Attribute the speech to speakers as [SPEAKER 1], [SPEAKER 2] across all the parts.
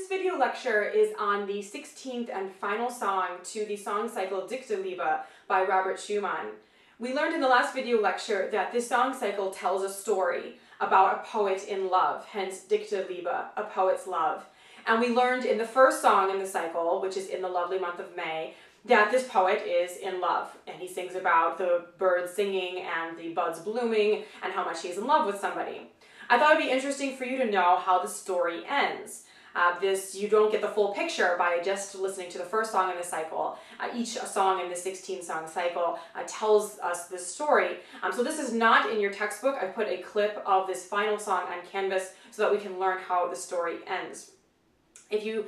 [SPEAKER 1] video lecture is on the 16th and final song to the song cycle Dichterliebe by Robert Schumann. We learned in the last video lecture that this song cycle tells a story about a poet in love, hence Dichterliebe, a poet's love. And we learned in the first song in the cycle, which is in the lovely month of May, that this poet is in love, and he sings about the birds singing and the buds blooming and how much he's in love with somebody. I thought it'd be interesting for you to know how the story ends. You don't get the full picture by just listening to the first song in the cycle. Each song in the 16-song cycle tells us this story. So this is not in your textbook. I put a clip of this final song on Canvas so that we can learn how the story ends. If you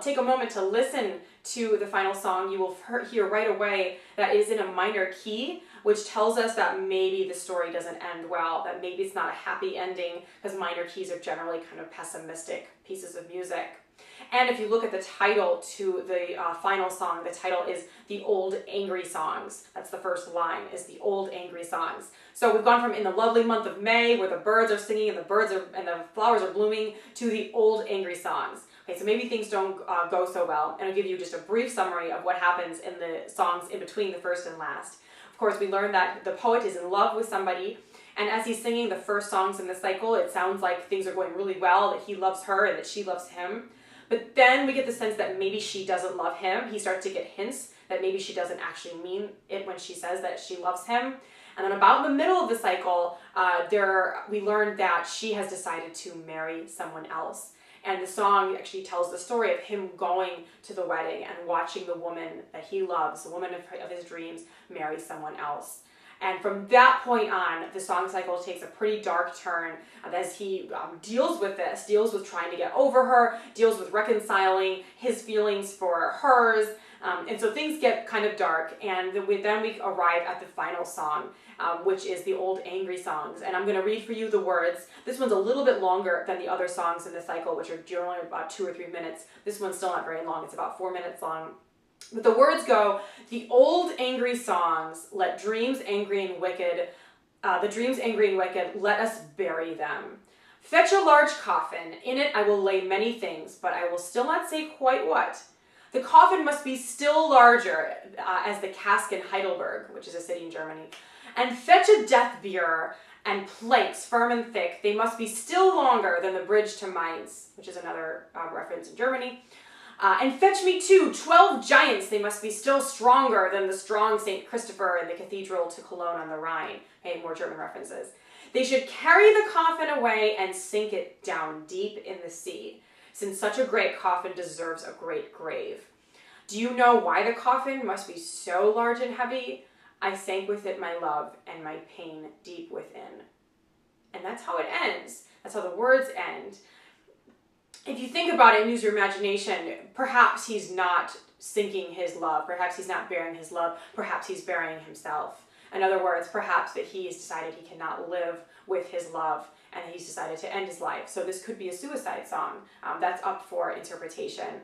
[SPEAKER 1] take a moment to listen to the final song, you will hear right away that it is in a minor key, which tells us that maybe the story doesn't end well, that maybe it's not a happy ending, because minor keys are generally kind of pessimistic pieces of music. And if you look at the title to the final song, the title is The Old Angry Songs. That's the first line, is The Old Angry Songs. So we've gone from in the lovely month of May, where the birds are singing and the flowers are blooming, to the old angry songs. Okay, so maybe things don't go so well, and I'll give you just a brief summary of what happens in the songs in between the first and last. Of course, we learned that the poet is in love with somebody, and as he's singing the first songs in the cycle, it sounds like things are going really well, that he loves her and that she loves him. But then we get the sense that maybe she doesn't love him. He starts to get hints that maybe she doesn't actually mean it when she says that she loves him. And then about in the middle of the cycle, we learned that she has decided to marry someone else. And the song actually tells the story of him going to the wedding and watching the woman that he loves, the woman of his dreams, marry someone else. And from that point on, the song cycle takes a pretty dark turn as he deals with this, deals with trying to get over her, deals with reconciling his feelings for hers. And so things get kind of dark, and then we arrive at the final song, which is the Old Angry Songs. And I'm going to read for you the words. This one's a little bit longer than the other songs in the cycle, which are generally about 2 or 3 minutes. This one's still not very long. It's about 4 minutes long. But the words go, the old angry songs, let dreams angry and wicked, let us bury them. Fetch a large coffin, in it I will lay many things, but I will still not say quite what. The coffin must be still larger as the cask in Heidelberg, which is a city in Germany. And fetch a death bier and planks firm and thick. They must be still longer than the bridge to Mainz, which is another reference in Germany. And fetch me too 12 giants. They must be still stronger than the strong St. Christopher in the cathedral to Cologne on the Rhine. Okay, more German references. They should carry the coffin away and sink it down deep in the sea, since such a great coffin deserves a great grave. Do you know why the coffin must be so large and heavy? I sank with it my love and my pain deep within. And that's how it ends. That's how the words end. If you think about it and use your imagination, perhaps he's not sinking his love. Perhaps he's not burying his love. Perhaps he's burying himself. In other words, perhaps that he's decided he cannot live with his love and he's decided to end his life. So this could be a suicide song. That's up for interpretation.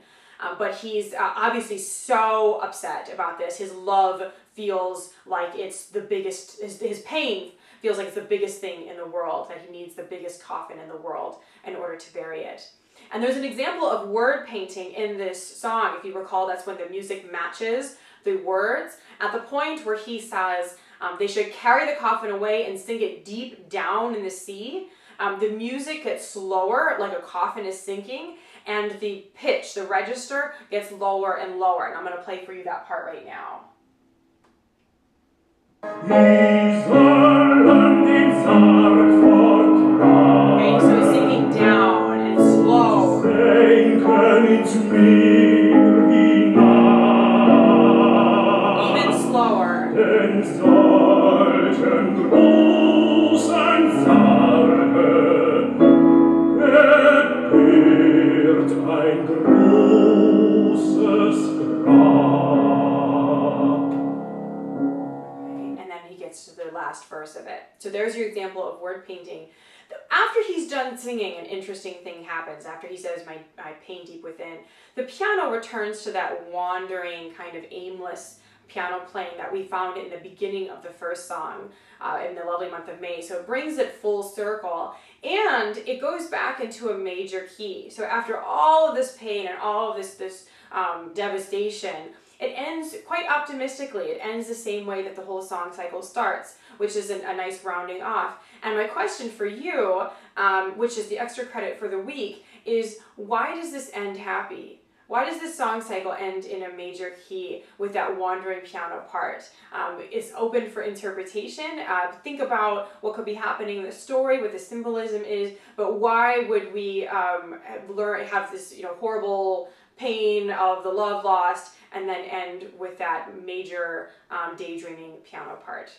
[SPEAKER 1] But he's obviously so upset about this. His love feels like it's the biggest, his pain feels like it's the biggest thing in the world, that he needs the biggest coffin in the world in order to bury it. And there's an example of word painting in this song. If you recall, that's when the music matches the words. At the point where he says, they should carry the coffin away and sink it deep down in the sea, the music gets slower, like a coffin is sinking, and the pitch, the register, gets lower and lower. And I'm going to play for you that part right now. Okay, so it's sinking down and slow. Even slower. And then he gets to the last verse of it. So there's your example of word painting. After he's done singing, an interesting thing happens. After he says, my pain deep within, the piano returns to that wandering, kind of aimless piano playing that we found in the beginning of the first song in the lovely month of May. So it brings it full circle, and it goes back into a major key. So after all of this pain and all of this devastation, it ends quite optimistically. It ends the same way that the whole song cycle starts, which is a nice rounding off. And my question for you, which is the extra credit for the week, is why does this end happy? Why does this song cycle end in a major key with that wandering piano part? It's open for interpretation. Think about what could be happening in the story, what the symbolism is, but why would we have this horrible pain of the love lost and then end with that major daydreaming piano part?